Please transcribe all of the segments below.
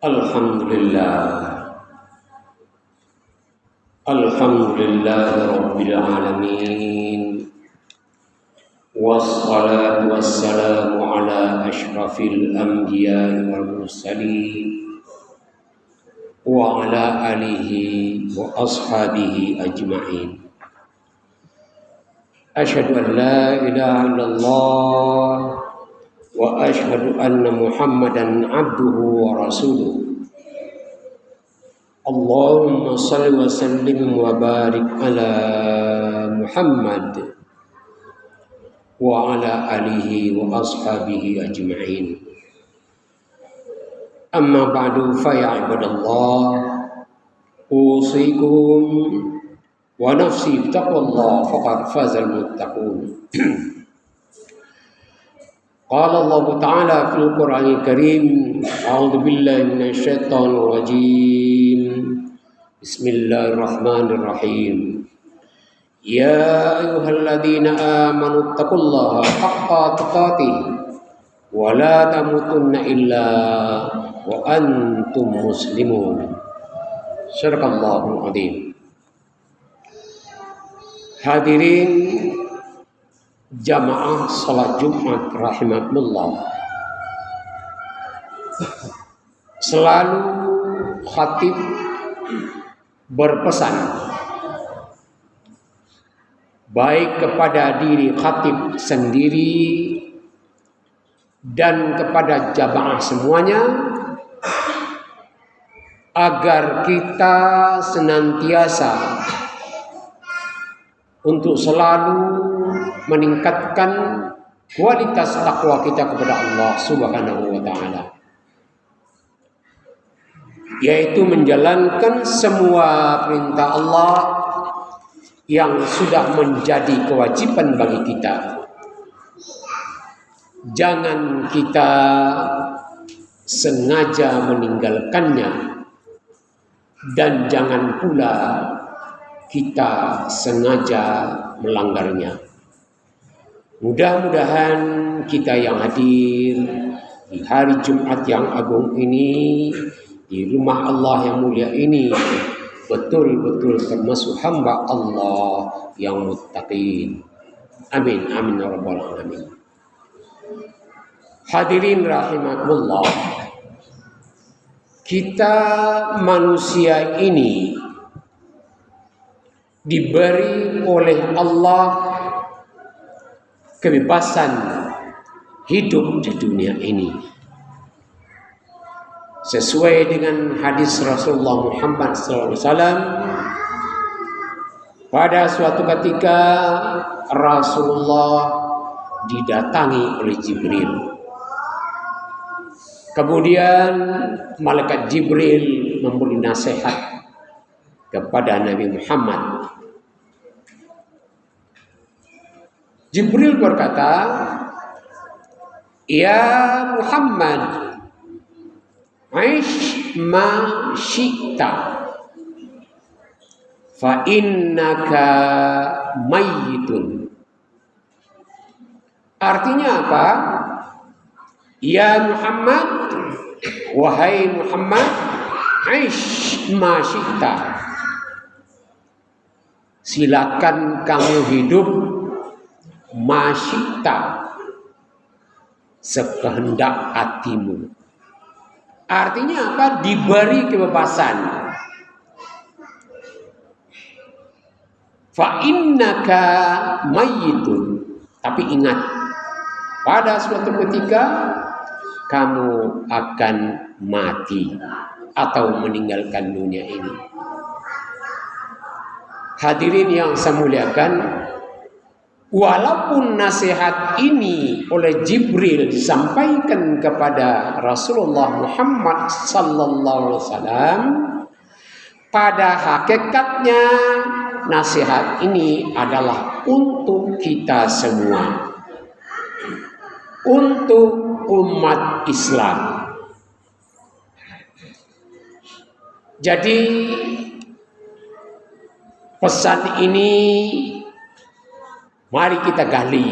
Alhamdulillah, Alhamdulillah Rabbil Alamin, wassalatu wassalamu ala ashrafil anbiya wal mursalin wa ala alihi wa ashabihi ajma'in. Asyhadu an la ilaha illallah wa asyhadu anna Muhammadan abduhu wa rasuluh. Allahumma salli wa sallim wa barik ala Muhammad wa ala alihi wa ashabihi ajma'in. Amma ba'du fa ya ibadallah, usikum wa nafsi bittaqwallah faqad fazal muttaqun. Qala Allah Ta'ala fil Qur'anil Karim, a'udzu billahi minasyaitonir rajim. Bismillahirrahmanirrahim. Ya ayyuhalladzina amanu taqullaha haqqa tuqatih wa la tamutunna illa wa antum muslimun. Sadaqallahul adzim. Hadirin jamaah salat Jumat rahimakumullah. Selalu khatib berpesan baik kepada diri khatib sendiri dan kepada jamaah semuanya agar kita senantiasa untuk selalu meningkatkan kualitas takwa kita kepada Allah Subhanahu wa Ta'ala, yaitu menjalankan semua perintah Allah yang sudah menjadi kewajiban bagi kita. Jangan kita sengaja meninggalkannya dan jangan pula kita sengaja melanggarnya. Mudah-mudahan kita yang hadir di hari Jumat yang agung ini, di rumah Allah yang mulia ini, betul-betul termasuk hamba Allah yang muttaqin. Amin, amin ya rabbal alamin. Hadirin rahimakumullah, kita manusia ini diberi oleh Allah kebebasan hidup di dunia ini. Sesuai dengan hadis Rasulullah Muhammad SAW, pada suatu ketika Rasulullah didatangi oleh Jibril. Kemudian malaikat Jibril memberi nasihat kepada Nabi Muhammad. Jibril berkata, "Ya Muhammad, aish ma syi'ta, fa innaka mayyitun." Artinya apa? Ya Muhammad, wahai Muhammad, aish ma syi'ta, silakan kamu hidup masyita, sekehendak hatimu. Artinya apa? Diberi kebebasan. Fa innaka mayyitun. Tapi ingat, pada suatu ketika kamu akan mati atau meninggalkan dunia ini. Hadirin yang saya muliakan, walaupun nasihat ini oleh Jibril disampaikan kepada Rasulullah Muhammad sallallahu alaihi wasallam, pada hakikatnya nasihat ini adalah untuk kita semua, untuk umat Islam. Jadi pesan ini mari kita gali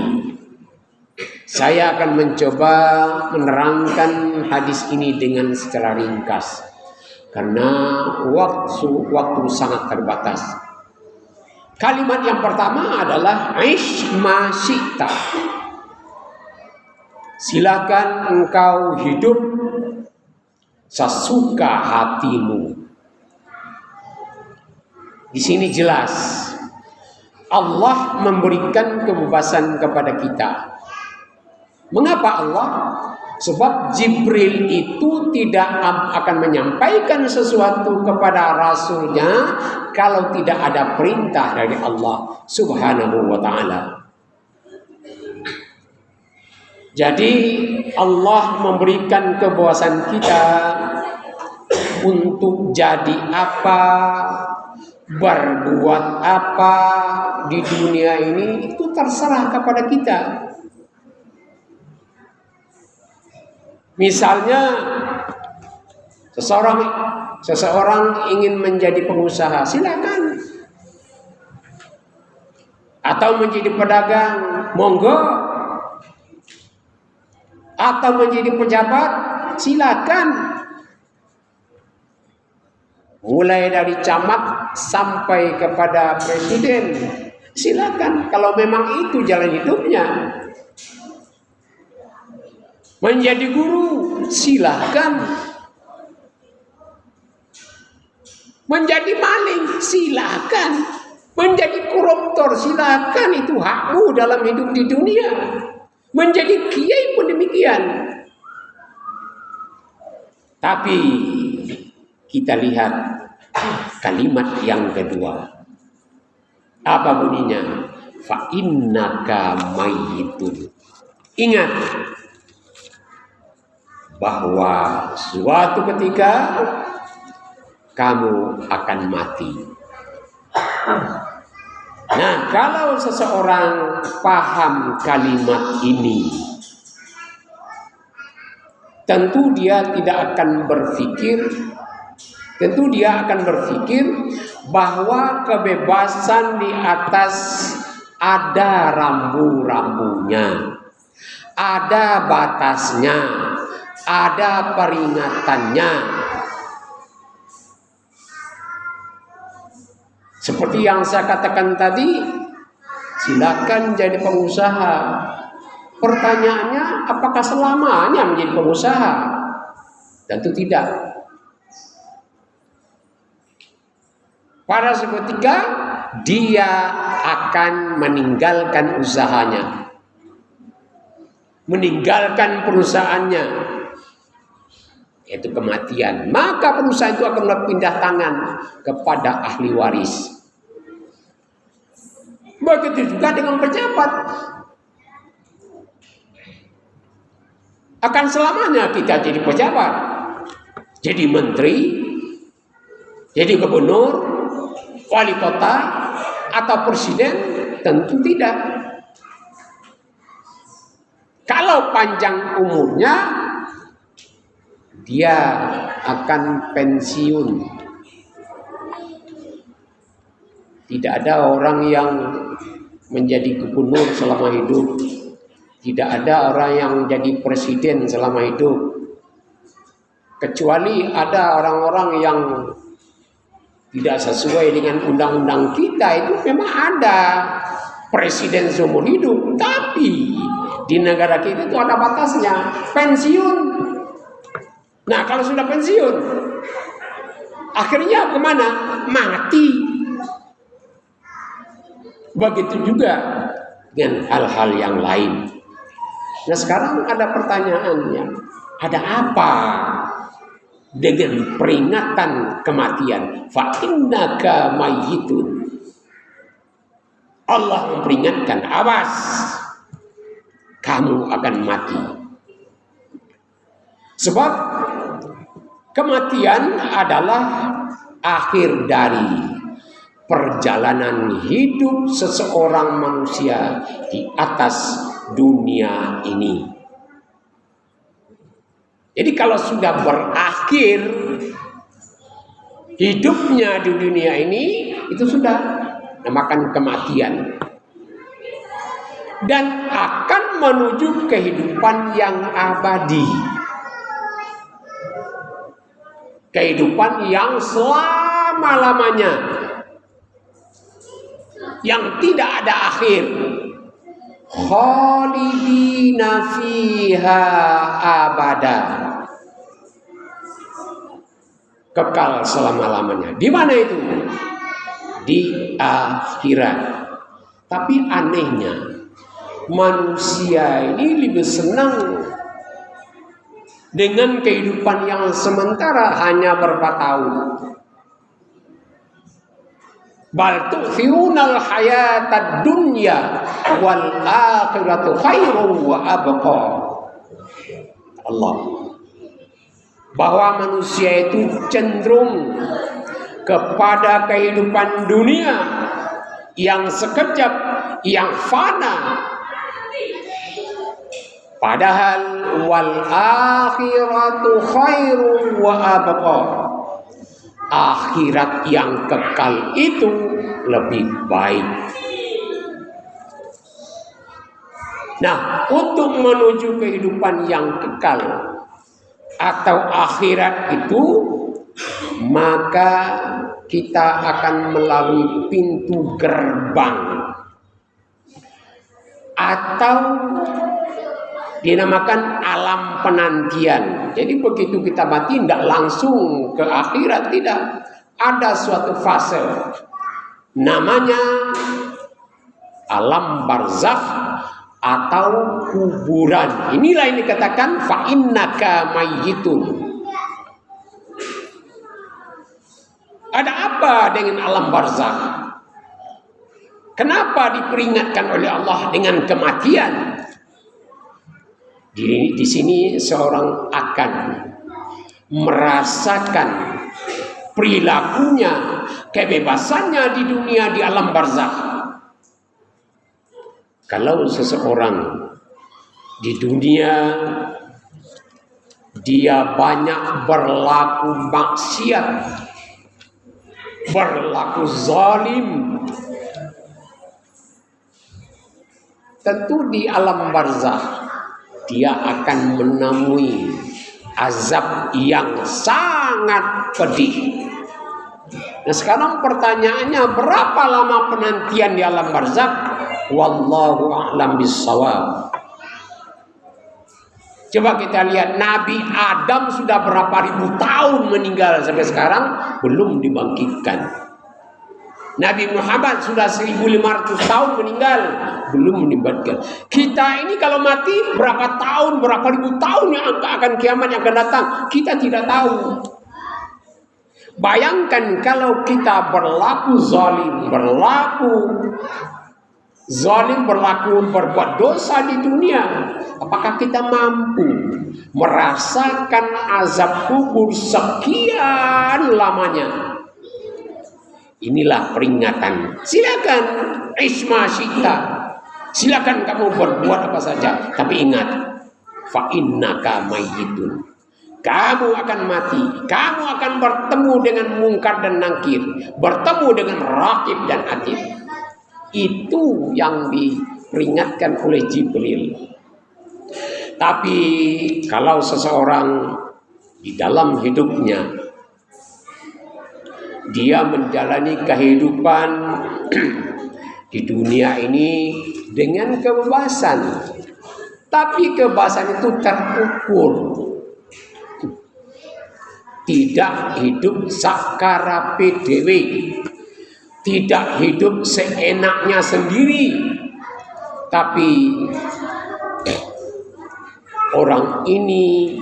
Saya akan mencoba menerangkan hadis ini dengan secara ringkas karena waktu sangat terbatas. Kalimat yang pertama adalah aish ma syi'ta. Silakan engkau hidup sesuka hatimu. Di sini jelas Allah memberikan kebebasan kepada kita. Mengapa Allah? Sebab Jibril itu tidak akan menyampaikan sesuatu kepada Rasulnya kalau tidak ada perintah dari Allah Subhanahu wa ta'ala. Jadi Allah memberikan kebebasan kita untuk jadi apa, berbuat apa di dunia ini, itu terserah kepada kita. Misalnya seseorang ingin menjadi pengusaha, silakan. Atau menjadi pedagang, monggo. Atau menjadi pejabat, silakan. Mulai dari camat sampai kepada presiden, silakan. Kalau memang itu jalan hidupnya. Menjadi guru, silakan. Menjadi maling, silakan. Menjadi koruptor, silakan. Itu hakmu dalam hidup di dunia. Menjadi kiai pun demikian. Tapi kita lihat kalimat yang kedua. Apa bunyinya? Fa innaka mayyitun. Ingat bahwa suatu ketika kamu akan mati. Nah, kalau seseorang paham kalimat ini, tentu dia akan berpikir bahwa kebebasan di atas ada rambu-rambunya, ada batasnya, ada peringatannya. Seperti yang saya katakan tadi, silakan jadi pengusaha. Pertanyaannya, apakah selamanya menjadi pengusaha? Tentu tidak. Pada seketika dia akan meninggalkan usahanya, meninggalkan perusahaannya, yaitu kematian. Maka perusahaan itu akan berpindah tangan kepada ahli waris. Begitu juga dengan pejabat. Akan selamanya kita jadi pejabat, jadi menteri, jadi gubernur, wali kota, atau presiden? Tentu tidak. Kalau panjang umurnya, dia akan pensiun. Tidak ada orang yang menjadi gubernur selama hidup. Tidak ada orang yang jadi presiden selama hidup. Kecuali ada orang-orang yang tidak sesuai dengan undang-undang kita, itu memang ada presiden seumur hidup. Tapi di negara kita itu ada batasnya, pensiun. Nah, kalau sudah pensiun, akhirnya kemana? Mati. Begitu juga dengan hal-hal yang lain. Nah, sekarang ada pertanyaannya, ada apa dengan peringatan kematian? Fa innaka mayyitun. Allah memperingatkan, awas, kamu akan mati. Sebab kematian adalah akhir dari perjalanan hidup seseorang manusia di atas dunia ini. Jadi kalau sudah berakhir hidupnya di dunia ini, itu sudah namakan kematian. Dan akan menuju kehidupan yang abadi, kehidupan yang selama-lamanya, yang tidak ada akhir. Khalidina fiha abada, kekal selama-lamanya. Di mana itu? Di akhirat. Tapi anehnya, manusia ini lebih senang dengan kehidupan yang sementara, hanya berapa tahun. Bal tu'thirunal hayatad dunya wal akhiratu khairun wa abqa. Allah. Bahwa manusia itu cenderung kepada kehidupan dunia yang sekejap, yang fana. Padahal wal akhiratu khairun wa abqa. Akhirat yang kekal itu lebih baik. Nah, untuk menuju kehidupan yang kekal atau akhirat itu, maka kita akan melalui pintu gerbang atau dinamakan alam penantian. Jadi begitu kita mati tidak langsung ke akhirat, tidak. Ada suatu fase namanya alam barzakh atau kuburan. Inilah yang dikatakan fa innaka mayyitun. Ada apa dengan alam barzakh? Kenapa diperingatkan oleh Allah dengan kematian? Di sini seorang akan merasakan perilakunya, kebebasannya di dunia, di alam barzakh. Kalau seseorang di dunia dia banyak berlaku maksiat, berlaku zalim, tentu di alam barzakh dia akan menemui azab yang sangat pedih. Nah, sekarang pertanyaannya, berapa lama penantian di alam barzakh? Wallahu a'lam bissawab. Coba kita lihat, Nabi Adam sudah berapa ribu tahun meninggal, sampai sekarang belum dibangkitkan. Nabi Muhammad sudah 1500 tahun meninggal, belum dibangkitkan. Kita ini kalau mati berapa tahun, berapa ribu tahun yang akan kiamat yang akan datang, kita tidak tahu. Bayangkan kalau kita berlaku zalim, berbuat dosa di dunia, apakah kita mampu merasakan azab kubur sekian lamanya? Inilah peringatan. Silakan isma syita. Silakan kamu berbuat apa saja, tapi ingat, fa innaka mayyitun. Kamu akan mati. Kamu akan bertemu dengan mungkar dan nakir, bertemu dengan raqib dan atid. Itu yang diperingatkan oleh Jibril. Tapi kalau seseorang di dalam hidupnya dia menjalani kehidupan di dunia ini dengan kebebasan, tapi kebebasan itu terukur, tidak hidup sakarepe dhewe, tidak hidup seenaknya sendiri, tapi orang ini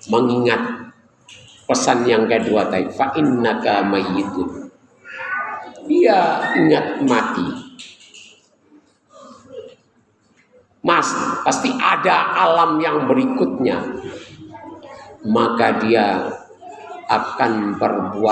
mengingat pesan yang kedua tadi, fa innaka mayyitun. Dia ingat mati. Mas, pasti ada alam yang berikutnya. Maka dia akan berbuat